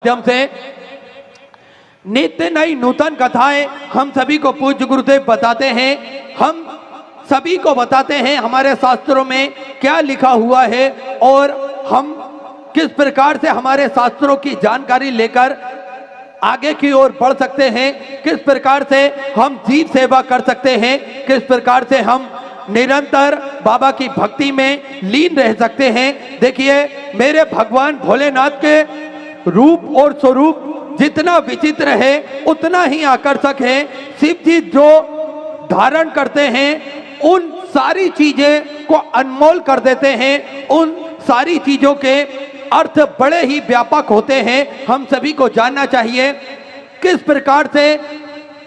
माध्यम से नित्य नई नूतन कथाएं हम सभी को पूज्य गुरुदेव बताते हैं। हम सभी को बताते हैं हमारे शास्त्रों में क्या लिखा हुआ है और हम किस प्रकार से हमारे शास्त्रों की जानकारी लेकर आगे की ओर बढ़ सकते हैं, किस प्रकार से हम जीव सेवा कर सकते हैं, किस प्रकार से हम निरंतर बाबा की भक्ति में लीन रह सकते हैं। देखिए, मेरे भगवान भोलेनाथ के रूप और स्वरूप जितना विचित्र है उतना ही आकर्षक है। शिव जी जो धारण करते हैं उन सारी चीजें को अनमोल कर देते हैं, उन सारी चीजों के अर्थ बड़े ही व्यापक होते हैं। हम सभी को जानना चाहिए किस प्रकार से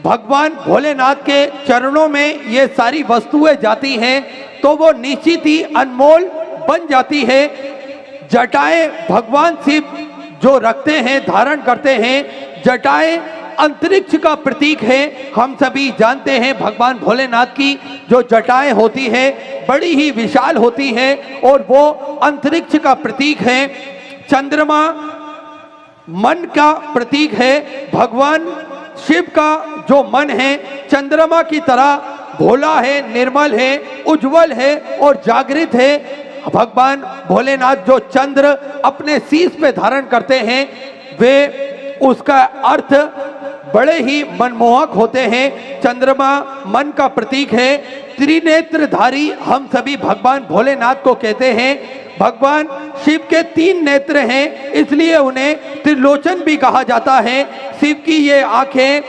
भगवान भोलेनाथ के चरणों में ये सारी वस्तुएं जाती हैं तो वो निश्चित ही अनमोल बन जाती है। जटाएं भगवान शिव जो रखते हैं, धारण करते हैं, जटाएं अंतरिक्ष का प्रतीक है। हम सभी जानते हैं भगवान भोलेनाथ की जो जटाएं होती है बड़ी ही विशाल होती है और वो अंतरिक्ष का प्रतीक है। चंद्रमा मन का प्रतीक है। भगवान शिव का जो मन है चंद्रमा की तरह भोला है, निर्मल है, उज्जवल है और जागृत है। भगवान भोलेनाथ जो चंद्र अपने शीश पे धारण करते हैं वे उसका अर्थ बड़े ही मनमोहक होते हैं। चंद्रमा मन का प्रतीक है। त्रिनेत्रधारी हम सभी भगवान भोलेनाथ को कहते हैं। भगवान शिव के 3 नेत्र हैं, इसलिए उन्हें त्रिलोचन भी कहा जाता है। शिव की ये आंखें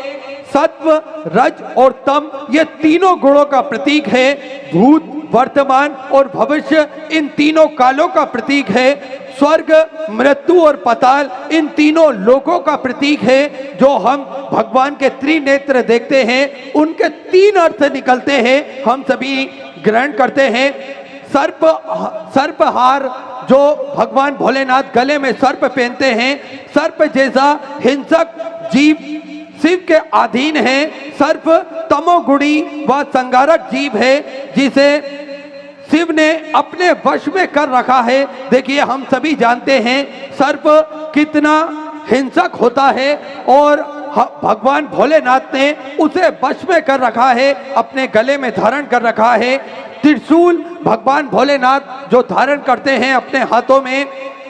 सत्व, रज और तम ये तीनों गुणों का प्रतीक है। भूत, वर्तमान और भविष्य इन तीनों कालों का प्रतीक है। स्वर्ग, मृत्यु और पाताल इन तीनों लोकों का प्रतीक है। जो हम भगवान के त्रिनेत्र देखते हैं उनके 3 अर्थ निकलते हैं, हम सभी ग्रहण करते हैं। सर्पहार जो भगवान भोलेनाथ गले में सर्प पहनते हैं, सर्प जैसा हिंसक जीव शिव के अधीन है। सर्प तमोगुणी व संगारक जीव है जिसे शिव ने अपने वश में कर रखा है। देखिए, हम सभी जानते हैं सर्प कितना हिंसक होता है और भगवान भोलेनाथ ने उसे वश में कर रखा है, अपने गले में धारण कर रखा है। त्रिशूल भगवान भोलेनाथ जो धारण करते हैं अपने हाथों में,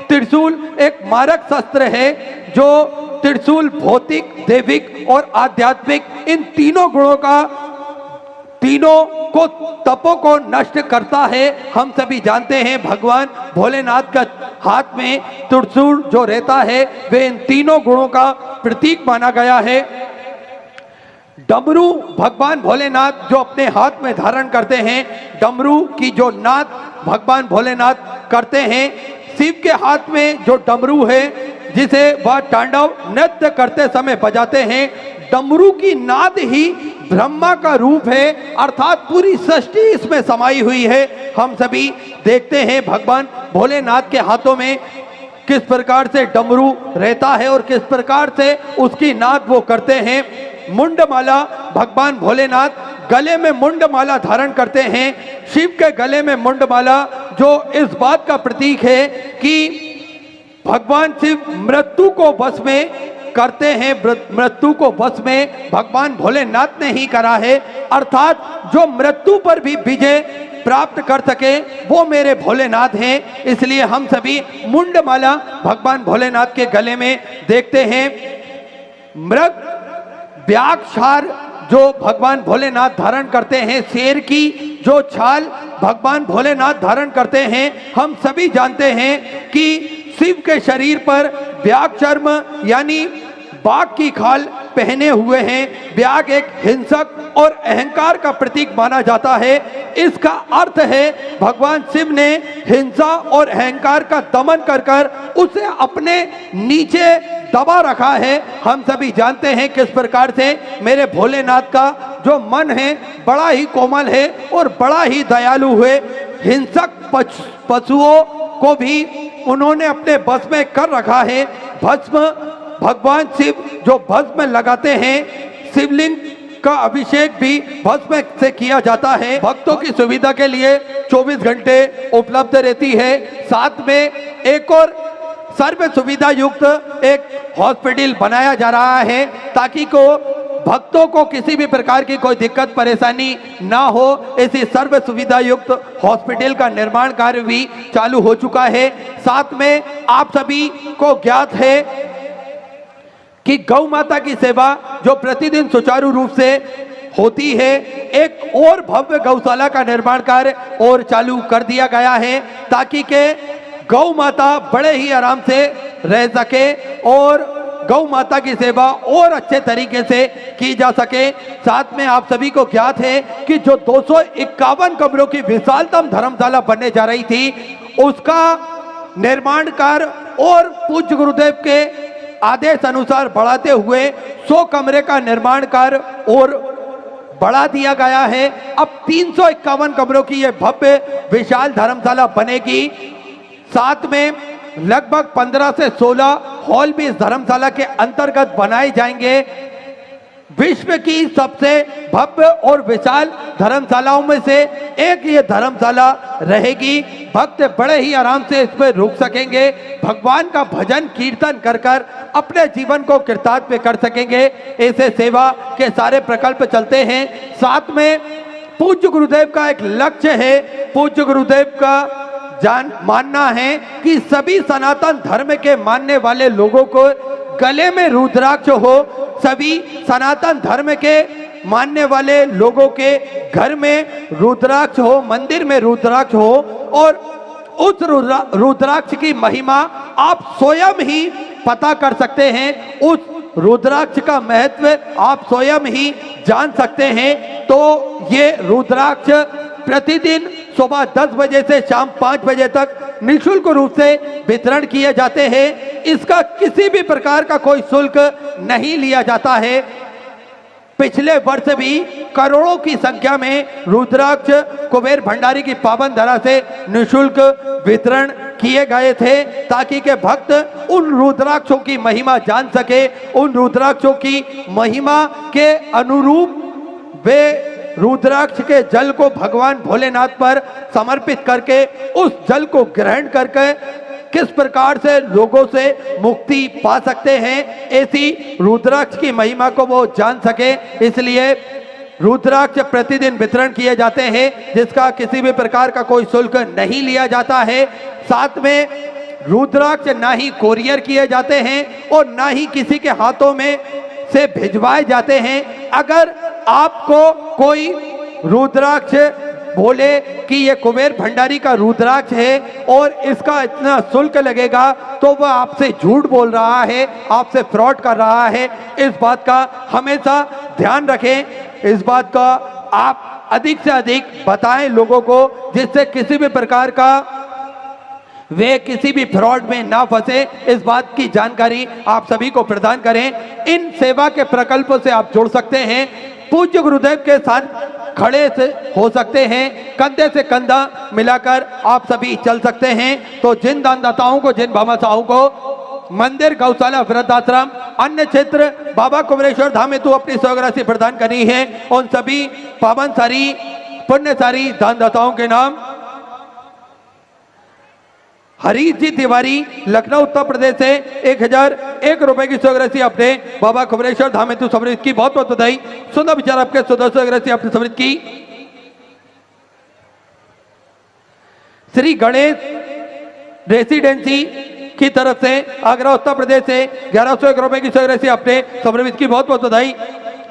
त्रिशूल एक मारक शस्त्र है। जो त्रिशूल भौतिक, दैविक और आध्यात्मिक इन तीनों गुणों का, तीनों को तपों को नष्ट करता है। हम सभी जानते हैं भगवान भोलेनाथ का हाथ में त्रिशूल जो रहता है वे इन तीनों गुणों का प्रतीक माना गया है। डमरू भगवान भोलेनाथ जो अपने हाथ में धारण करते हैं, डमरू की जो नाद भगवान भोलेनाथ करते हैं। शिव के हाथ में जो डमरू है जिसे वह तांडव नृत्य करते समय बजाते हैं, डमरू की नाद ही ब्रह्मा का रूप है, अर्थात पूरी सृष्टि इसमें समाई हुई है। हम सभी देखते हैं भगवान भोलेनाथ के हाथों में किस प्रकार से डमरू रहता है और किस प्रकार से उसकी नाद वो करते हैं। मुंडमाला भगवान भोलेनाथ गले में मुंडमाला धारण करते हैं। शिव के गले में मुंडमाला जो इस बात का प्रतीक है कि भगवान शिव मृत्यु को वश में करते हैं। मृत्यु को वश में भगवान भोलेनाथ ने ही करा है, अर्थात जो मृत्यु पर भी विजय प्राप्त कर सके वो मेरे भोलेनाथ हैं। इसलिए हम सभी मुंडमाला भगवान भोलेनाथ के गले में देखते हैं। मृग व्याक्षार जो भगवान भोलेनाथ धारण करते हैं, शेर की जो छाल भगवान भोलेनाथ धारण करते हैं। हम सभी जानते हैं कि शिव के शरीर पर व्याघ चर्म यानी बाघ की खाल पहने हुए हैं। व्याघ एक हिंसक और अहंकार का प्रतीक माना जाता है। इसका अर्थ है भगवान शिव ने हिंसा और अहंकार का दमन कर कर उसे अपने नीचे दबा रखा है। हम सभी जानते हैं किस प्रकार से मेरे भोलेनाथ का जो मन है बड़ा ही कोमल है और बड़ा ही दयालु है। हिंसक पशुओं को भी उन्होंने अपने बस में कर रखा है। भस्म भगवान शिव जो भस्म लगाते हैं, शिवलिंग का अभिषेक भी भस्म से किया जाता है। भक्तों की सुविधा के लिए 24 घंटे उपलब्ध रहती है। साथ में एक और सर्व सुविधा युक्त एक हॉस्पिटल बनाया जा रहा है ताकि को भक्तों को किसी भी प्रकार की कोई दिक्कत परेशानी ना हो। इसी सर्व सुविधा युक्त हॉस्पिटल का निर्माण कार्य भी चालू हो चुका है। साथ में आप सभी को ज्ञात है कि गौ माता की सेवा जो प्रतिदिन सुचारू रूप से होती है, एक और भव्य गौशाला का निर्माण कार्य और चालू कर दिया गया है ताकि के गौ माता बड़े ही आराम से रह सके और गौ माता की सेवा और अच्छे तरीके से की जा सके। साथ में आप सभी को ज्ञात है कि जो 251 कमरों की विशालतम धर्मशाला बनने जा रही थी, उसका निर्माण कार्य और पूज्य गुरुदेव के आदेश अनुसार बढ़ाते हुए 100 कमरे का निर्माण कार्य और बढ़ा दिया गया है। अब 351 कमरों की यह भव्य विशाल धर्मशाला बनेगी। साथ में लगभग 15 से 16 हॉल भी इस धर्मशाला के अंतर्गत बनाए जाएंगे। विश्व की सबसे भव्य और विशाल धर्मशालाओं में से एक ये धर्मशाला रहेगी। भक्त बड़े ही आराम से इसमें रुक सकेंगे, भगवान का भजन कीर्तन कर कर अपने जीवन को कृतार्थ कर सकेंगे। ऐसे सेवा के सारे प्रकल्प चलते हैं। साथ में पूज्य गुरुदेव का एक लक्ष्य है। पूज्य गुरुदेव का मानना है कि सभी सनातन धर्म के मानने वाले लोगों को गले में रुद्राक्ष हो, सभी सनातन धर्म के मानने वाले लोगों के घर में रुद्राक्ष हो, मंदिर में रुद्राक्ष हो और उस रुद्राक्ष की महिमा आप स्वयं ही पता कर सकते हैं। उस रुद्राक्ष का महत्व आप स्वयं ही जान सकते हैं। तो ये रुद्राक्ष प्रतिदिन सुबह 10 बजे से शाम 5 बजे तक निःशुल्क रूप से वितरण किए जाते हैं। इसका किसी भी प्रकार का कोई शुल्क नहीं लिया जाता है। पिछले वर्ष भी करोड़ों की संख्या में रुद्राक्ष कुबेर भंडारी की पावन धरा से निःशुल्क वितरण किए गए थे ताकि के भक्त उन रुद्राक्षों की महिमा जान सके। उन रुद्राक्षों की महिमा के अनुरूप वे रुद्राक्ष के जल को भगवान भोलेनाथ पर समर्पित करके उस जल को ग्रहण करके किस प्रकार से लोगों से मुक्ति पा सकते हैं, ऐसी रुद्राक्ष की महिमा को वो जान सके। इसलिए रुद्राक्ष प्रतिदिन वितरण किए जाते हैं जिसका किसी भी प्रकार का कोई शुल्क नहीं लिया जाता है। साथ में रुद्राक्ष ना ही कोरियर किए जाते हैं और ना ही किसी के हाथों में से भिजवाए जाते हैं। अगर आपको कोई रुद्राक्ष बोले कि ये कुबेर भंडारी का रुद्राक्ष है और इसका इतना शुल्क लगेगा, तो वह आपसे झूठ बोल रहा है, आपसे फ्रॉड कर रहा है। इस बात का हमेशा ध्यान रखें। इस बात का आप अधिक से अधिक बताएं लोगों को, जिससे किसी भी प्रकार का वे किसी भी फ्रॉड में ना फंसे। इस बात की जानकारी आप सभी को प्रदान करें। इन सेवा के प्रकल्पों से आप जुड़ सकते हैं, पूज्य गुरुदेव के साथ खड़े से हो सकते हैं, कंधे से कंधा मिलाकर आप सभी चल सकते हैं। तो जिन दानदाताओं को, जिन भामाशाहों को मंदिर, गौशाला, वृद्धाश्रम, अन्य क्षेत्र बाबा कुबेरेश्वर धाम में तो अपनी स्वराशि प्रदान करनी है, उन सभी पावनसारी पुण्यसारी दानदाताओं के नाम हरीश जी तिवारी, लखनऊ उत्तर प्रदेश से 1001 रुपए की स्वराशि अपने बाबा कुबेरेश्वर धाम हेतु समृद्ध की। बहुत बहुत बधाई। सुंदर विचार आपके स्वराशि अपनी समृद्ध की। श्री गणेश रेसिडेंसी की तरफ से आगरा उत्तर प्रदेश से 1101 रुपए की स्वराशि अपने समृद्ध की। बहुत बहुत बधाई।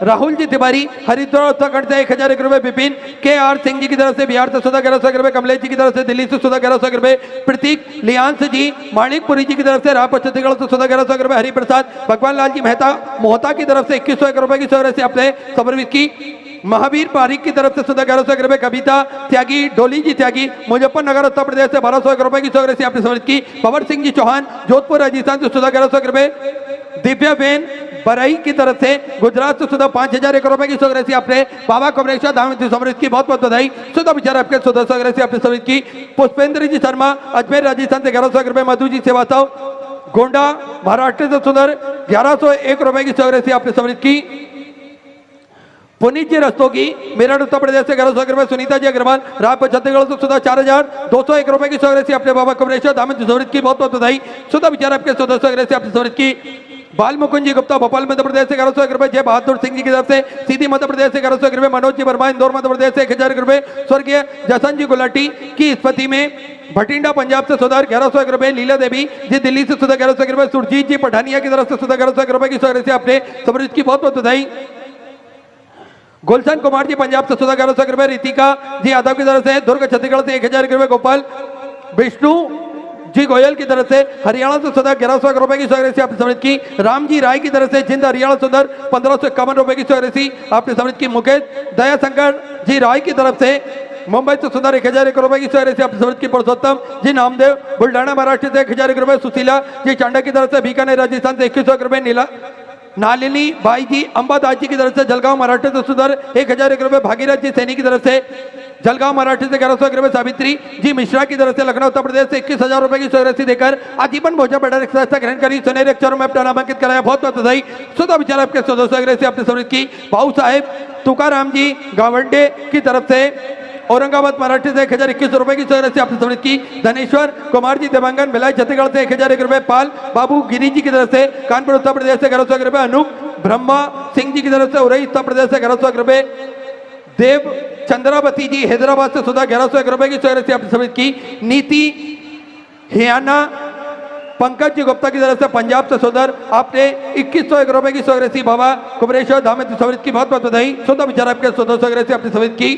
राहुल जी तिवारी, हरिद्वार उत्तराखंड से 1001 रुपए। विपिन के आर सिंह जी की तरफ से बिहार से 1101 रुपए। कमलेश जी की तरफ से दिल्ली से 1101 रुपए। प्रतीक लियांस जी माणिकपुरी जी की तरफ से रायपुर छत्तीसगढ़ से 1101 रुपए। हरिप्रसाद भगवान लाल जी मोहता की तरफ से 2101 रुपए की स्वराशि अपने समर्पित की। महावीर पारिक की तरफ से 1101 रुपए। कविता त्यागी, डोली जी त्यागी, मुजफ्फरनगर उत्तर प्रदेश से 1201 रुपए की स्वराशि अपनी समर्पित की। पवन सिंह जी चौहान, जोधपुर राजस्थान से 1101 रुपए। दिव्या बेन बरई की तरफ से गुजरात से 5001 रुपए की स्वराशि अपने बाबा कुबेरेश्वर धाम समृद्ध की। बहुत बहुत बधाई। सुधा विचार आपके स्वराशि अपनी समृद्ध की। पुष्पेंद्र जी शर्मा, अजमेर राजस्थान से 1101 रुपए। मधु जी श्रीवास्तव, गोंडा महाराष्ट्र से सुंदर 1101 रुपए की स्वराशि अपनी समृद्ध की। पुनीत जी रस्तोगी मेरठ उत्तर प्रदेश से 1100 रुपए। सुनीता जी अग्रवाल रायपुर छत्तीसगढ़ से सुधा 4201 रुपए की सौगरसी अपने बाबा कमरेश्वर दामन सौरत की बहुत बहुत बधाई। सुधा विचार आपके 1400 अपनी सौरत की। बाल मुकुंद जी गुप्ता भोपाल मध्य प्रदेश से 1101 रुपए। जय बहादुर सिंह जी की तरफ से सीधी मध्य प्रदेश से 1101 रुपए। मनोज जी वर्मा इंदौर मध्य प्रदेश से 1000 रुपए। स्वर्गीय जसन जी गुलाटी की स्मृति में भटिंडा पंजाब से सुधार 1101 रुपए। लीला देवी जी दिल्ली से सुधा 1101 रुपए। सुरजीत जी पठानिया की तरफ से सुधा 1101 रुपए की सौगरसी अपने समृद्ध की बहुत बहुत बधाई। गुलशन कुमार जी पंजाब से सुधा 1101 रुपए। रितिका जी यादव की तरफ से दुर्ग छत्तीसगढ़ से 1000 रुपए। गोपाल विष्णु जी गोयल की तरफ से हरियाणा से सुधा 1101 रुपए की सौगरसी आपने समृद्ध की। राम जी राय की तरफ से जिंद हरियाणा सुधर 1551 रुपए की सौगरसी आपने समृद्ध की। मुकेश दयाशंकर जी राय की तरफ से मुंबई से सुधार 1001 रुपए की सौगरसी आपने समृद्ध की। पुरुषोत्तम जी नामदेव बुल्ढाना महाराष्ट्र से 1001 रुपए। सुशीला जी चांडा की तरफ से बीकानेर राजस्थान से 2100 रुपए। नीला नालिनी बाई जी अंबादास जी की तरफ से जलगांव महाराष्ट्र से सुधर 1001 रुपए। भागीरथ जी सैनी की तरफ से जलगांव महाराष्ट्र से 1101 रुपए। सावित्री जी मिश्रा की तरफ से लखनऊ उत्तर प्रदेश से 21,000 रुपए की सौगरसी देकर आजीवन भोजन बड़ा व्यवस्था ग्रहण करी। सुनहरे अक्षरों में अपना नामांकित कराया। बहुत बहुत बधाई। सुधा विचार आपके 1400 से अपने समृद्ध की। भाऊ साहेब तुकाराम जी गावंडे की तरफ से औरंगाबाद महाराष्ट्र से 1021 रुपए की सौगरसी आपने समृद्ध की। धनेश्वर कुमार जी देवांगन भिलाई छत्तीसगढ़ से 1001 रुपए। पाल बाबू गिरी जी की तरफ से कानपुर उत्तर प्रदेश से 1101 रुपए। अनूप ब्रह्मा सिंह जी की तरफ से उरई उत्तर प्रदेश से 1101 रुपए। देव चंद्रावती जी हैदराबाद से सुधा 1101 रुपए की सौगरसी आपने समृद्ध की। नीति हियाना पंकज जी गुप्ता की तरफ से पंजाब से सुधर आपने 2101 रुपए की सौगरसी बाबा कुमरेश्वर धाम समृद्ध की बहुत बहुत बधाई। सुधा विचार आपके 1400 आपने समृद्ध की।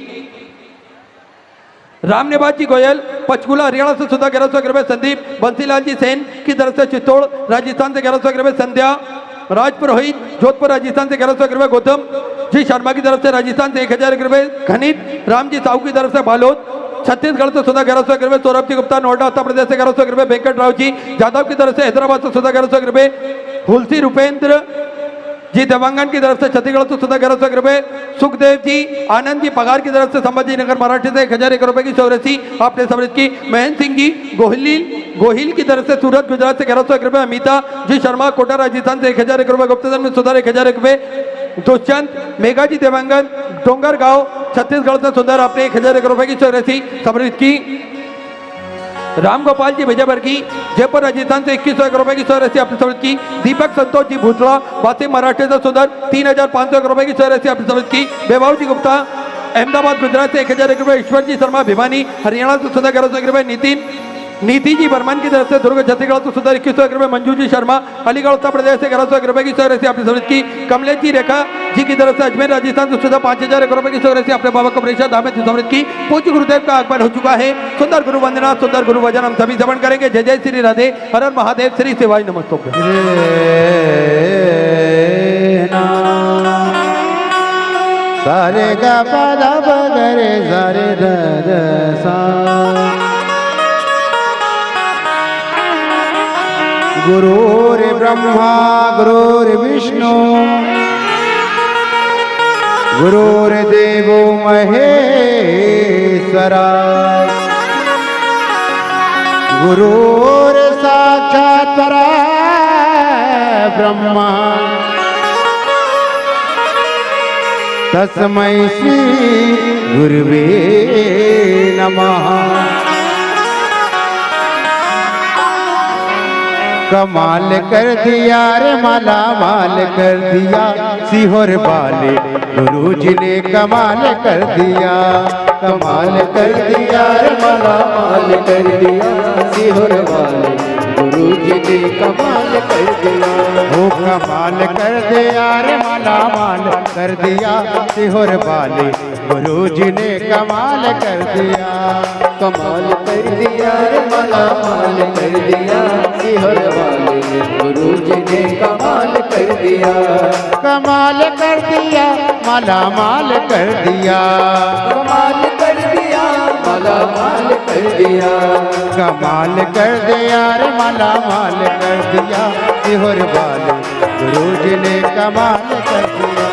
रामनिवास जी गोयल पंचकुला हरियाणा से सुधा 1101 रुपए। संदीप बंसीलाल जी सेन की तरफ से चित्तौड़ राजस्थान से 1101 रुपए। संध्या राजपुरोहित जोधपुर राजस्थान से 1101 रुपए। गौतम जी शर्मा की तरफ से राजस्थान से 1001 रुपए। घनित राम जी साहू की तरफ से बालोद छत्तीसगढ़ से सुधा 1101 रुपए। सौरभ जी गुप्ता नोएडा उत्तर प्रदेश से 1101 रुपए। वेंकट राव जी जादव की तरफ से हैदराबाद से सुधा 1101 रुपए। हुलसी रूपेंद्र जी देवांगन की तरफ से छत्तीसगढ़ से सुधा 1101 रुपए। सुखदेव जी आनंद जी पगार की तरफ से संभाजी नगर मराठी से 1001 रुपए की सौगरसी आपने समृद्ध की। महेंद्र सिंह जी गोहिल की तरफ से सूरत गुजरात से 1101 रुपए। अमिता जी शर्मा कोटा राजस्थान से 1001 रुपए। गुप्तधन में सुधार 1001 रुपए। दुष्यंत मेघा जी देवांगन डोंगरगांव छत्तीसगढ़ से सुधार आपने 1001 रुपए की सौगरसी समृद्ध की। राम गोपाल जी विजयवर्गीय जयपुर राजस्थान से 2101 रुपए की सौगरसी आपने समृद्ध की। दीपक संतोष जी भूतड़ा वासी महाराष्ट्र से सुधर 3501 रुपए की सौगरसी आपने समृद्ध की। वैभव जी गुप्ता अहमदाबाद गुजरात से 1001 रुपए। ईश्वर जी शर्मा भिवानी हरियाणा से सुधा 1101 रुपए। नीति जी बर्मन की तरफ से दुर्ग छत्तीसगढ़ से सुधा 2101 रुपए। मंजू जी शर्मा अलीगढ़ उत्तर प्रदेश से 1101 रुपए की सौगरसी आपने समृद्ध की। कमलेश जी रेखा जी की तरफ से अजमेर राजस्थान से सुधा 5001 रुपए की सौगरसी अपने बाबा कमरेश्वर धाम में समृद्ध की। पूज्य गुरुदेव का आगमन हो चुका है। सुंदर गुरु वंदना सुंदर गुरु वजन हम सभी श्रवण करेंगे। जय जय श्री राधे हर हर महादेव श्री शिवाय नमस्तों। सारे गा पा रे सारे द सा गुरुर् ब्रह्मा गुरुर्विष्णु गुरुर्देवो महेश्वरा गुरुर् साक्षात् परब्रह्म तस्मै श्री गुरुवे नमः। कमाल कर दिया रे माला माल कर दिया सिहोर वाले गुरु जी ने कमाल कर दिया। कमाल कर दिया रे माला माल कर दिया सिहोर वाले गुरु जी ने कमाल कर दिया। वो कमाल कर दिया रे माला माल कर दिया सिहोर वाले गुरु जी ने कमाल कर दिया। कमाल कर दिया रे माला माल कर दिया सिहोर वाले गुरु जी ने कमाल कर दिया। कमाल कर दिया माला माल कर दिया। कमाल कर दिया माला माल कर दिया। कमाल कर दिया रे माला माल कर दिया सिहोर वाले गुरु जी ने कमाल कर दिया।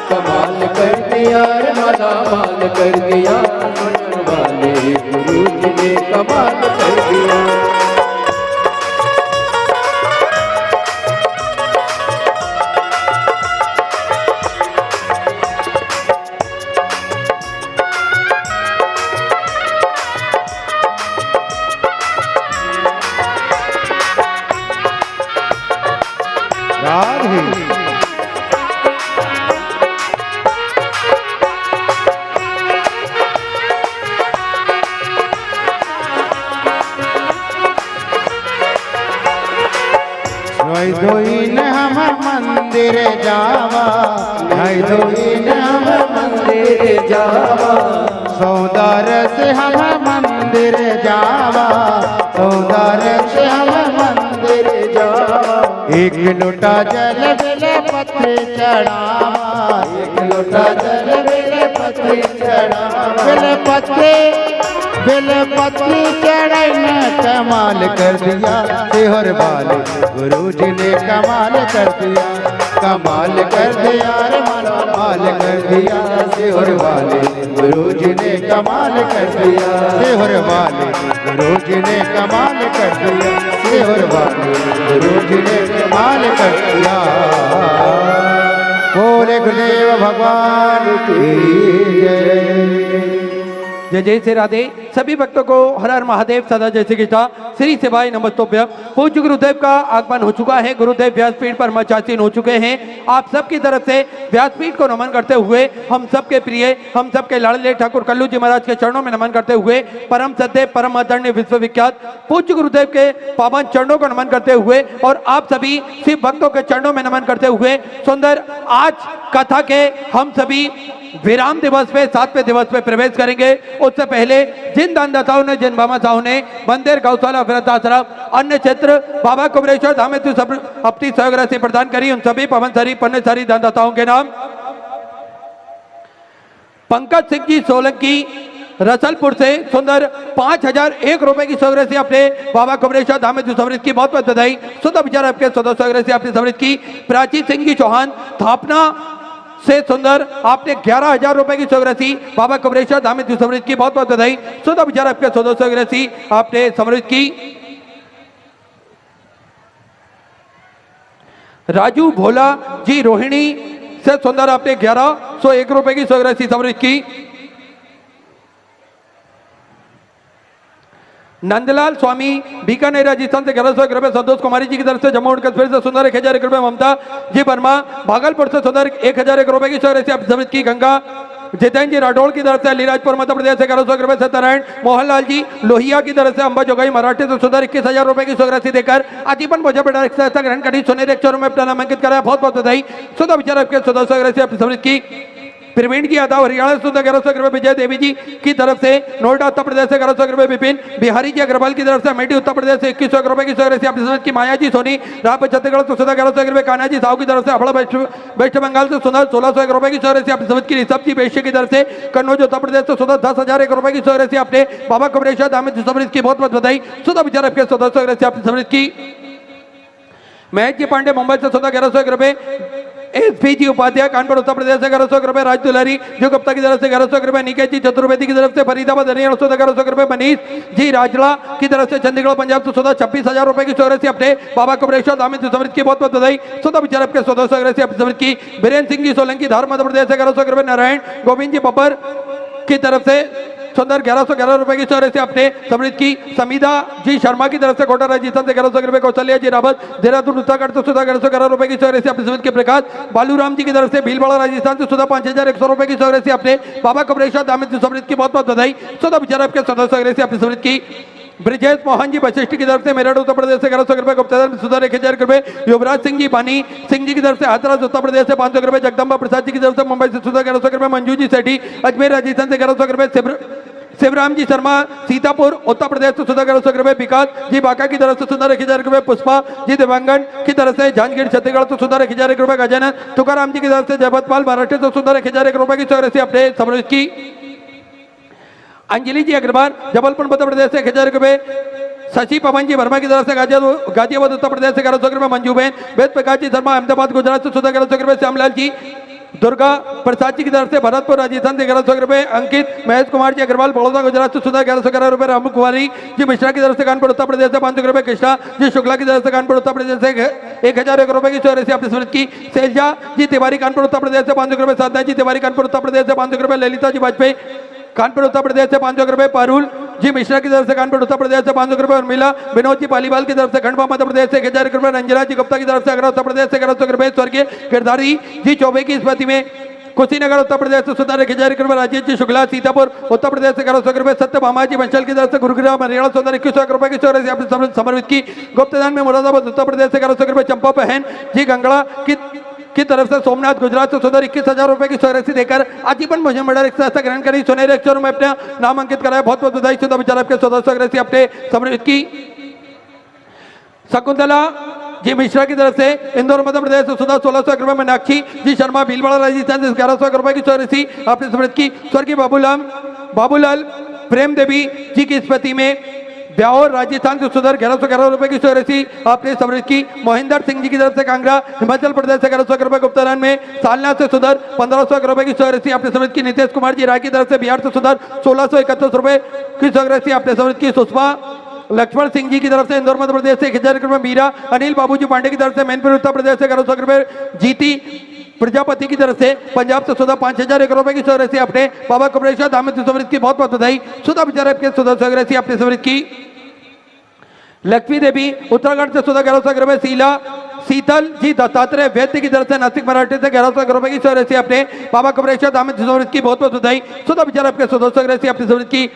कमाल कर दिया रे माला माल कर दिया सिहोर वाले गुरु जी ने कमाल कर दिया। जी। धोइन हम मंदिर जावा, धोइन हम मंदिर जावा, सौदार से हम मंदिर जावा, सौदार से हम मंदिर जावा। एक लोटा जल बेले पत्र चढ़ावा, एक लोटा जल बेले पत्र चढ़ावा, बेले पत्री चढ़न कमाल कर दिया, सेहर वाले गुरु जी ने कमाल कर दिया, कमाल कर दिया रे कमाल कर दिया, सेहर वाले गुरु जी ने कमाल कर दिया, सेहर वाले गुरु जी ने कमाल कर दिया, सेहर वाले गुरु जी ने कमाल कर दिया। बोले गुरुदेव भगवान की जय। जय जय श्री राधे। सभी भक्तों को हर हर महादेव सदा जय श्री कृष्ण। श्री सेवाय नमस्तोभ्य। पूज्य गुरुदेव का आगमन हो चुका है। गुरुदेव व्यासपीठ पर मचासीन हो चुके हैं। आप सबकी तरफ से व्यासपीठ को नमन करते हुए हम सबके प्रिय, हम सबके लाडले ठाकुर कल्लू जी महाराज के चरणों में नमन करते हुए परम सत्य परम आदरणीय विश्वविख्यात पूज्य गुरुदेव के पावन चरणों को नमन करते हुए और आप सभी शिव भक्तों के चरणों में नमन करते हुए सुंदर आज कथा के हम सभी विराम दिवस पे 7वें दिवस पे प्रवेश करेंगे। उससे पहले जिन दानदाताओं ने, जिन बामाताओं ने मंदिर, गौशाला, व्रत आश्रम, अन्य क्षेत्र बाबा कुबरेश्वर धाम में अपनी सहयोग राशि प्रदान करी, उन सभी पवनसरी पुण्यसरी दानदाताओं के नाम पंकज सिंह जी सोलंकी रसलपुर से सुंदर 5001 रुपए की सहयोग राशि अपने बाबा कुबरेश्वर धाम में समृद्ध की बहुत बहुत बधाई। सुधा विचार आपके सहयोग राशि अपनी समृद्ध की। प्राची सिंह जी चौहान थापना से सुंदर आपने 11,000 रुपए की सहयोग राशि बाबा कुबरेश्वर धाम में समृद्ध की बहुत बहुत बधाई। सुधा विचार आपके सहयोग राशि आपने समृद्ध की। राजू भोला जी रोहिणी से सुंदर आपने 1101 रुपए की सहयोग राशि समृद्ध की। नंदलाल स्वामी बीकानेर राजस्थान से 1100 रुपए। संतोष कुमारी जी की तरफ से जम्मू एंड कश्मीर से सुंदर 1001 रुपए। ममता जी वर्मा भागलपुर से सुंदर 1001 रुपए की सहयोग राशि आप समृद्ध की। गंगा जितेंद्र जी राठौड़ की तरफ से अलीराजपुर मध्य प्रदेश से 1100 रुपए। सत्यनारायण मोहनलाल जी लोहिया की तरफ से अंबा जोगाई मराठी से सुंदर 21,000 रुपए की सहयोग राशि देकर आजीवन भोजा ग्रहण करी सोनेरे अक्षरों में अपना नामांकित कराया। बहुत बहुत बधाई। सुधा विचार आपके सहयोग राशि आपने समृद्ध की। प्रवीण की यादव हरियाणा से 1100 रुपए। विजय देवी जी की तरफ से नोएडा उत्तर प्रदेश से 1100 रुपए। विपिन बिहारी जी अग्रवाल की तरफ से अमेठी उत्तर प्रदेश से 2100 रुपए की सहयोग राशि आपने समृद्ध की। माया जी सोनी राप छत्तीसगढ़ से 1100 रुपए। कान्हा जी साहू की तरफ से अबड़ा वेस्ट बंगाल से सुंदर 1601 रुपए की सहयोग राशि आपने समृद्ध की। ऋषभ जी बेश्य की तरफ से कन्नौज उत्तर प्रदेश से सुंदर 10,001 रुपए की सहयोग राशि आपने बाबा कुबरेश्वर धाम में समृद्ध की बहुत बहुत बधाई। सुधा विचार आपके सहयोग राशि आपने समृद्ध की। महेश जी पांडे मुंबई से 1101 रुपए। एसपी जी उपाध्याय कानपुर उत्तर प्रदेश से 1100 रुपए। राज दुलारी जो गुप्ता की तरफ से 1100 रुपए। निकेश जी चतुर्वेदी की तरफ से फरीदाबाद हरियाणा से 1100 रुपए। मनीष जी राजला की तरफ से चंडीगढ़ पंजाब से 26,000 रुपए की सहयोग राशि अपने बाबा कुबरेश्वर धाम में समृद्ध की बहुत बहुत बधाई। सुधा विचार आपके सहयोग राशि आपने समृद्ध की। बीरेन्द्र सिंह जी सोलंकी धार मध्य प्रदेश से 1100 रुपए। नारायण गोविंद जी बब्बर की तरफ से सुंदर 1111 रुपए की सहयोग राशि आपने समृद्ध की। समीधा जी शर्मा की तरफ से कोटा राजस्थान से 1100 रुपए। कौशल्या जी रावत देहरादून उत्तराखंड से सुधा 1111 रुपए की सहयोग राशि आपने समृद्ध के। प्रकाश बालूराम जी की तरफ से भीलवाड़ा राजस्थान से सुधा 5100 रुपए की सहयोग राशि आपने बाबा कुबरेश्वर धाम में समृद्ध की बहुत बहुत बधाई। सुधा विचार आपके सहयोग राशि आपने समृद्ध की। ब्रिजेश मोहन जी वशिष्ठ की तरफ से मेरठ उत्तर प्रदेश से 1100 रुपए। गुप्ताधर सुधार 1000 रुपए। युवराज सिंह जी बानी सिंह जी की तरफ से हाथरस उत्तर प्रदेश से 500 रुपए। जगदम्बा प्रसाद जी की तरफ से मुंबई से सुधा 1100 रुपए। मंजू जी सेठी अजमेर राजस्थान से 1100 रुपए। शिवराम जी शर्मा सीतापुर उत्तर प्रदेश से सुधा 1100 रुपए। विकास जी बांका की तरफ से सुधा 1000 रुपए। पुष्पा जी देवांगन की तरफ से जांजगीर छत्तीसगढ़ से सुधा 1001 रुपए। गजानन तुकाराम जी की तरफ से जयपतपाल महाराष्ट्र से सुधा 1001 रुपए की सहयोग राशि अपने समृद्ध की। अंजलि जी अग्रवाल जबलपुर मध्य प्रदेश से 1000 रुपए। शशि पवन जी वर्मा की तरफ से गाजियाबाद उत्तर प्रदेश से 1100 रुपए। मंजू बहन वेद प्रकाश जी शर्मा अहमदाबाद गुजरात से सुधा 1100 रुपए। श्यामलाल जी दुर्गा प्रसाद जी की तरफ से भरतपुर राजस्थान से 1100 रुपए। अंकित महेश कुमार जी अग्रवाल बड़ौदा गुजरात से सुधा 1111 रुपए। रामू कुमारी जी मिश्रा की तरफ से कानपुर उत्तर प्रदेश से 500 रुपए। कृष्णा जी शुक्ला की तरफ से कानपुर उत्तर प्रदेश से 1001 रुपए की सहयोग राशि आपने समृद्ध की। शैलजा जी तिवारी कानपुर उत्तर प्रदेश से 500 रुपए। साधना जी तिवारी कानपुर उत्तर प्रदेश से 500 रुपए। ललिता जी वाजपेयी कानपुर उत्तर प्रदेश से 500 रुपए। पारुल जी मिश्रा की तरफ से कानपुर उत्तर प्रदेश से 500 रुपए। और मिला विनोद जी पालीवाल की तरफ से खंडवा मध्य प्रदेश से 1000 रुपए। रंजना जी गुप्ता की तरफ से आगरा उत्तर प्रदेश से 1100 रुपए। स्वर्गीय गिरधारी जी चौबे की स्मृति में कुशीनगर उत्तर प्रदेश से सुंदर 1000 रुपए। राजेश जी शुक्ला सीतापुर उत्तर प्रदेश से 1100 रुपए। सत्य भामा जी बंसल की तरफ से गुरुग्राम हरियाणा सुंदर 2100 रुपए की चौरासी आपने समर्पित की। गुप्तदान में मुरादाबाद उत्तर प्रदेश से 1100 रुपए। चंपा बहन जी गंगड़ा की तरफ से सोमनाथ गुजरात से सुंदर 21,000 रुपए की चौरासी देकर आजीवन भोजन भंडार एक संस्था ग्रहण करी। सुनहरे अक्षरों में अपना नाम अंकित कराया। बहुत बहुत बधाई। सुधा विचार आपके 1400 आपने समर्पित की। शकुंतला जी मिश्रा की तरफ से इंदौर मध्य प्रदेश से सुधा 1600 रुपए। मीनाक्षी जी शर्मा भीलवाड़ा राजस्थान से 1100 रुपए की चौरासी आपने समर्पित की। स्वर्गीय बाबूलाल प्रेम देवी जी की स्मृति में ब्यावर राजस्थान से सुधर 1111 रुपए की चौरासी आपने समृद्ध की। मोहिंदर सिंह जी की तरफ से कांगड़ा हिमाचल प्रदेश से 1100 रुपए। गुप्तारान में सालना से सुधर 1500 रुपए की चौरासी आपने समृद्ध की। नितेश कुमार जी राय की तरफ से बिहार से सुधर 1631 रुपए की चौरासी आपने समृद्ध की। सुषमा लक्ष्मण सिंह जी की तरफ से इंदौर मध्य प्रदेश से 1000 रुपए। मीरा अनिल बाबूजी पांडे की तरफ से मैनपुर उत्तर प्रदेश से 1100 रुपए। जीती प्रजापति की तरफ से पंजाब से सुधा 5000 रुपए की चौरासी आपने बाबा कमरेश्वर दामद समृद्ध की। बहुत बहुत बधाई। सुधा विचार आपके 1400 आपने समृद्ध की। लक्ष्मी देवी उत्तराखंड से सुधा 1100 रुपए। शीतल जी दत्तात्रेय वैद्य की तरफ से नासिक मराठी से 1100 रुपए की चौरासी आपने बाबा कमरेश्वर दामद समृद्ध की। बहुत बहुत बधाई। सुधा विचार आपके 1400 आपने समृद्ध की।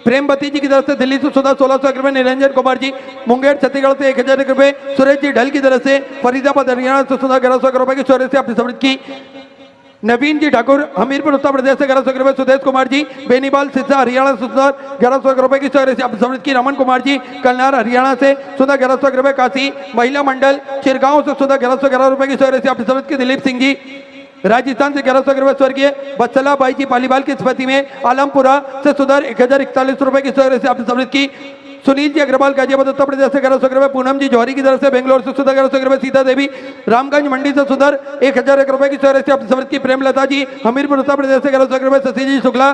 प्रेमवती जी की तरफ से दिल्ली से सुधा 1600 रुपए। निरंजन कुमार जी मुंगेर छत्तीसगढ़ से 1000 रुपए। सुरेश जी ढल की तरफ से फरीदाबाद हरियाणा से सुधा 1100 रुपए की चौरासी आपने समृद्ध की। नवीन जी ठाकुर हमीरपुर उत्तर प्रदेश से 1100 रुपए। सुदेश कुमार जी बेनीबाल सिरसा हरियाणा से सुधा 1100 रुपए की चौरासी आपने समृद्ध की। रमन कुमार जी कलनार हरियाणा से सुधा 1100 रुपए। काशी महिला मंडल चिरगांव से सुधा 1111 रुपए की चौरासी आपने समृद्ध की। दिलीप सिंह जी राजस्थान से 1100 रुपए। स्वर्गीय बत्सला बाई जी पालीवाल की स्मृति में आलमपुरा से सुधर 1041 रुपए की चौरासी आपने समृद्ध की। सुनील जी अग्रवाल गाजियाबाद उत्तर प्रदेश से 1100 रुपए। पूनम जी जौहरी की तरफ से बेंगलोर से सुधा 1100 रुपए। सीता देवी रामगंज मंडी से सुधर 1001 रुपए की चौरासी आपने समृद्ध की। प्रेमलता जी हमीरपुर उत्तर प्रदेश से 1100 रुपए। शशि जी शुक्ला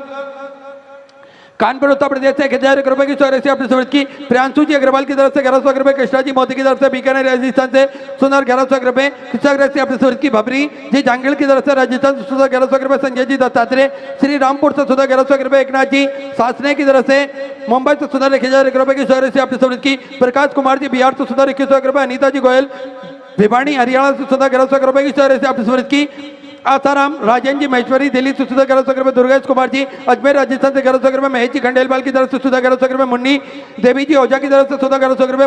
कानपुर उत्तर प्रदेश से 1000 रुपए की चौरासी आपने समृद्ध की। प्रियांशु जी अग्रवाल की तरफ से 1100 रुपए। कृष्णा जी मोदी की तरफ से बीकानेर राजस्थान से सुंदर 1100 रुपए की चौरासी आपने समृद्ध की। भबरी जी जांगल की तरफ से राजस्थान से सुधा 1100 रुपए। संजय जी दत्तात्रेय श्री रामपुर से सुधा 1100 रुपए। एकनाथ जी सासने की तरफ से मुंबई से सुधा 1000 रुपए की चौरासी आपने समृद्ध की। प्रकाश कुमार जी बिहार से सुधा 2100 रुपए। अनीता जी गोयल भिवानी हरियाणा से सुधा 1100 रुपए की चौरासी आपने समृद्ध की। आसाराम राजेंद्र जी महेश्वरी दिल्ली से सुधा 1100 रुपए। दुर्गेश कुमार जी अजमेर राजस्थान से 1100 रुपए। महेश जी खंडेलवाल की तरफ से सुधा 1100 रुपए। मुन्नी देवी जी ओझा की तरफ से सुधा 1100 रुपए।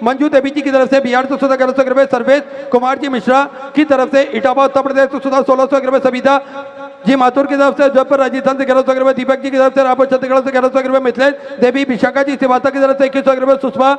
मंजू देवी जी की तरफ से बिहार से सुधा 1100 रुपए। सर्वेश कुमार जी मिश्रा की तरफ से इटावा उत्तर प्रदेश से सुधा 1600 रुपए। सविता जी माथुर की तरफ से जयपुर राजस्थान से 1100 रुपए। दीपक जी की तरफ से रायपुर छत्तीसगढ़ से 1100 रुपए। मिथिलेश देवी विशाखा जी सिवाता की तरफ से 2100 रुपए। सुषमा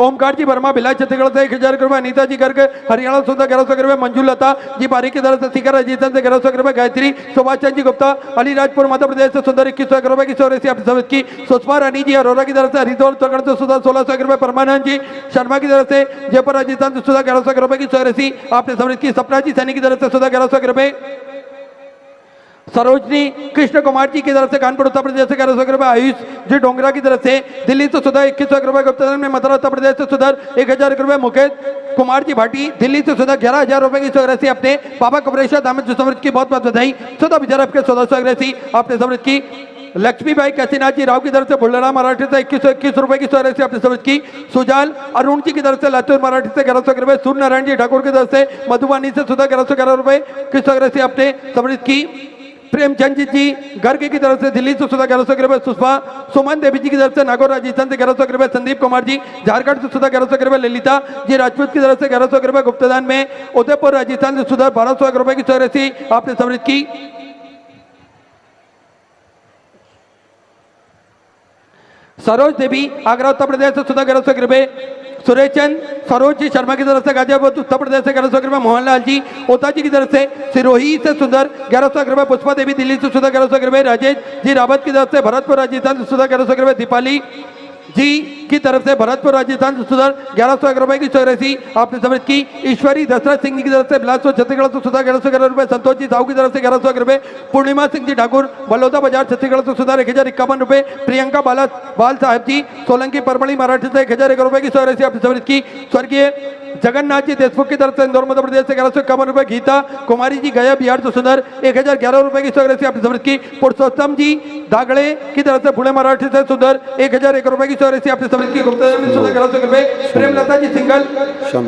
ओमकार जी वर्मा भिलाई छत्तीसगढ़ से 1000 रुपए। अनीता जी गर्ग हरियाणा से 1100 रुपए। मंजू लता जी बारी की तरफ से सीकर राजस्थान से 1100 रुपए। गायत्री सुभाष चंद्र जी गुप्ता अलीराजपुर मध्य प्रदेश से सुंदर 2100 रुपए की चौरासी आपने समृद्ध की। सुषमा रानी जी अरोरा की तरफ से हरिद्वार उत्तराखंड से सुधा 1600 रुपए। परमानंद जी शर्मा की तरफ से जयपुर राजस्थान से सुधा 1100 रुपए की चौरासी आपने समृद्ध की। सपना जी सैनी की तरफ से सुधा 1100 रुपए। सरोजनी कृष्ण कुमार जी की तरफ से कानपुर उत्तर प्रदेश से 1100 रुपए। आयुष जी डोंगरा की तरफ से दिल्ली से सुधा 2100 रुपए। गुप्तदान में मथुरा उत्तर प्रदेश से सुधर 1000 रुपए। मुकेश कुमार जी भाटी दिल्ली से सुधा 11000 रुपए की चौरासी अपने बाबा कमरेश्वर दामद समृद्ध की। बहुत बहुत बधाई। सुधा विचार आपके 1400 आपने समृद्ध की। लक्ष्मीबाई काशीनाथ जी राव की तरफ से बुल्लरा मराठी से 2121 रुपए की चौरासी आपने समृद्ध की। सुजाल अरुण जी की तरफ से लातूर मराठी से 1100 रुपए। सूर्य नारायण जी ठाकुर की तरफ से मधुबानी से सुधा 1111 रुपए की चौरासी आपने समृद्ध की। प्रेमचंद जी गर्ग की तरफ से दिल्ली से सुधा 1100 रुपए। सुषमा सुमन देवी जी की तरफ से नागौर राजस्थान से 1100 रुपए। संदीप कुमार जी झारखंड से सुधा 1100 रुपए। ललिता जी राजपूत की तरफ से 1100 रुपए। गुप्तदान में उदयपुर राजस्थान से सुधा 1200 रुपए की चौरासी आपने समृद्ध की। सरोज देवी आगरा उत्तर प्रदेश से सुधा 1100 रुपए। सुरेश चंद सरोज जी शर्मा की तरफ से गाजियाबाद उत्तर प्रदेश से 1100 रुपए। मोहनलाल जी ओता जी की तरफ से सिरोही से सुंदर 1100 रुपए। पुष्पा देवी दिल्ली से सुधा 1100 रुपए। राजेश जी रावत की तरफ से भरतपुर राजस्थान से सुधा 1100 रुपए। दीपाली जी की तरफ से भरतपुर राजस्थान से सुधर 1100 रुपए की चौरासी आपने समृद्ध की। ईश्वरी दशरथ सिंह जी की तरफ से बिलासपुर छत्तीसगढ़ से सुधा 1100 रुपए। संतोष जी साहू की तरफ से 1100 रुपए। पूर्णिमा सिंह जी ठाकुर बलौदा बाजार छत्तीसगढ़ से सुधा 1051 रुपए। प्रियंका बाल साहब जी सोलंकी परमड़ी मराठी से 1001 रुपए की चौरासी आपने समृद्ध की। स्वर्गीय जगन्नाथ जी देशमुख की तरफ से इंदौर मध्य प्रदेश से 1151 रुपए। गीता कुमारी जी गया बिहार तो सुंदर 1011 रुपए की स्वराशि आपने समृद्ध की। पुरुषोत्तम जी दागड़े की तरफ से पुणे मराठी से सुंदर 1001 रुपए की स्वराशि आपने समृद्ध की। गुप्ता जी 1100 रुपए। प्रेमलता जी सिंगल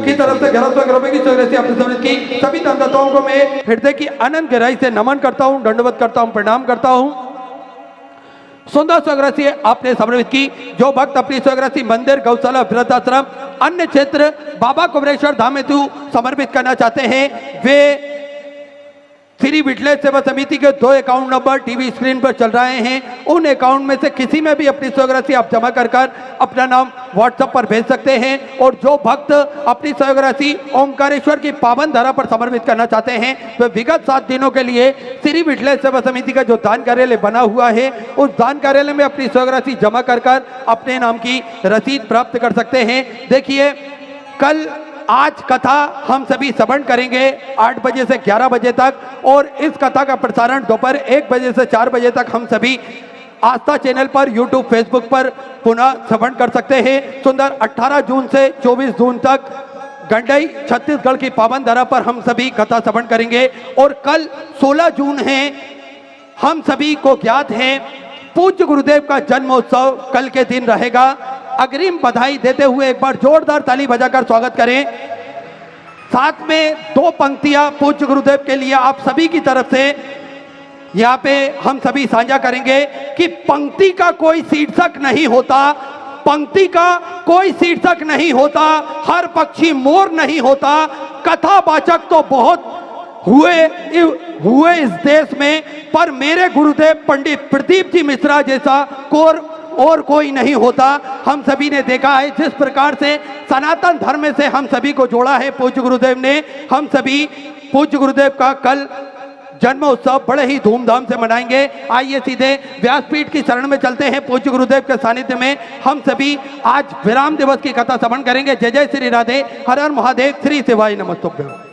की तरफ से 1101 रुपए की स्वराशि आपने समृद्ध की। सभी दानदाताओं को मैं हृदय की अनंत गहराई से नमन करता हूं, दंडवत करता हूं, प्रणाम करता हूं। सुंदर स्वराशि आपने समर्पित की। जो भक्त अपनी स्वराशि मंदिर, गौशाला, वृद्धाश्रम, अन्य क्षेत्र, बाबा कुबेरेश्वर धाम हेतु समर्पित करना चाहते हैं वे श्री विठलेश सेवा समिति के 2 अकाउंट नंबर टीवी स्क्रीन पर चल रहे हैं। उन अकाउंट में से किसी में भी अपनी स्वराशि आप जमा कर अपना नाम व्हाट्सएप पर भेज सकते हैं। और जो भक्त अपनी स्वराशि ओमकारेश्वर की पावन धारा पर समर्पित करना चाहते हैं वे विगत 7 दिनों के लिए श्री विठलेश सेवा समिति का जो दान कार्यालय बना हुआ है उस दान कार्यालय में अपनी स्वराशि जमा कर अपने नाम की रसीद प्राप्त कर सकते हैं। देखिए कल आज कथा हम सभी श्रवण करेंगे 8 बजे से 11 बजे तक और इस कथा का प्रसारण दोपहर 1 बजे से 4 बजे तक हम सभी आस्था चैनल पर, यूट्यूब, फेसबुक पर पुनः श्रवण कर सकते हैं। सुंदर 18 जून से 24 जून तक गंडई छत्तीसगढ़ की पावन धरा पर हम सभी कथा श्रवण करेंगे। और कल 16 जून है, हम सभी को ज्ञात है पूज्य गुरुदेव का जन्मोत्सव कल के दिन रहेगा। अग्रिम बधाई देते हुए एक बार जोरदार ताली बजाकर स्वागत करें। साथ में 2 पंक्तियां पूज्य गुरुदेव के लिए आप सभी की तरफ से यहाँ पे हम सभी साझा करेंगे कि पंक्ति का कोई शीर्षक नहीं होता, पंक्ति का कोई शीर्षक नहीं होता, हर पक्षी मोर नहीं होता। कथावाचक तो बहुत हुए इस देश में, पर मेरे गुरुदेव पंडित प्रदीप जी मिश्रा जैसा और कोई नहीं होता। हम सभी ने देखा है जिस प्रकार से सनातन धर्म से हम सभी को जोड़ा है पूज्य गुरुदेव ने। हम सभी पूज्य गुरुदेव का कल जन्मोत्सव बड़े ही धूमधाम से मनाएंगे। आइए सीधे व्यासपीठ की शरण में चलते हैं। पूज्य गुरुदेव के सानिध्य में हम सभी आज विराम दिवस की कथा श्रवण करेंगे। जय जय श्री राधे, हर हर महादेव, श्री शिवाय नमस्तुभ्यं।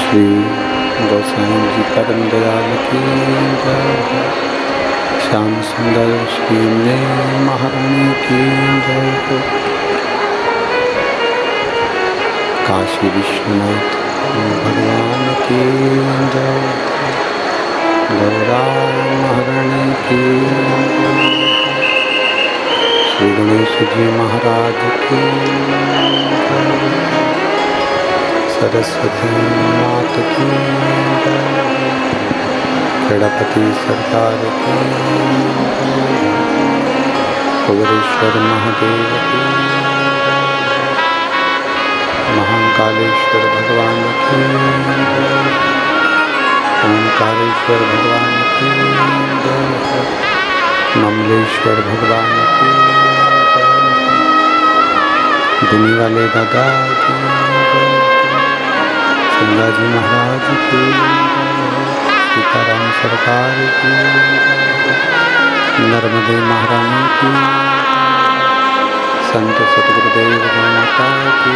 श्री गोसाई जी परम दयाल की जय। श्याम सुंदर श्री ने महारानी की जय। काशी विश्वनाथ भगवान की जय। गौरा महारानी की जय। श्री गणेश जी महाराज की जय। सरस्वती मात की जय। गणपति सरकार की जय। कुबेरेश्वर महादेव की जय। महाकालेश्वर भगवान की जय। ओंकारेश्वर भगवान की जय। ममलेश्वर भगवान की जय। दुनी वाले दादा की जय। गंगा जी महाराज की जय। सीताराम सरकार की जय। नर्मदे महारानी की जय। संत सतगुरुदेव माता की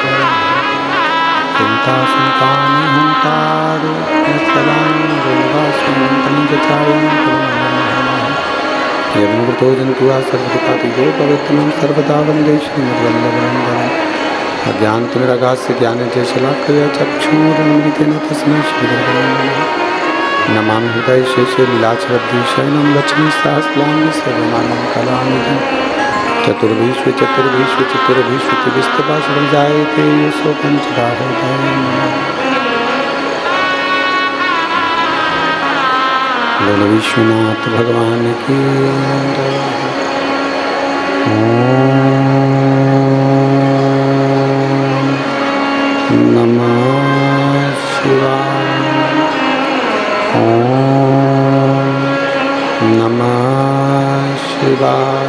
जय। चिंता संतान हंतारो यवनवृतो जंतुआ सर्वपाति जो पवित्रम सर्वदा वंदे श्रीमद्वंदनंदनम। अज्ञानतिमिरागास्य ज्ञानजशलाकया चक्षुरुन्मिलितेन तस्मै श्रीगुरवे नमः। नमामि हृदये शेषे लीलाचलद्विशयनं लक्ष्मी सहस्रांगी सर्वमानं कलानिधिं। चतुर्विश्वे चतुर्विश्वे चतुर्विश्वे चतुर्विस्तपाशं जायते यशो पंचबाहुधं। बोलो विश्वनाथ भगवान की जय। ओम नमः शिवाय। ओम नमः शिवाय।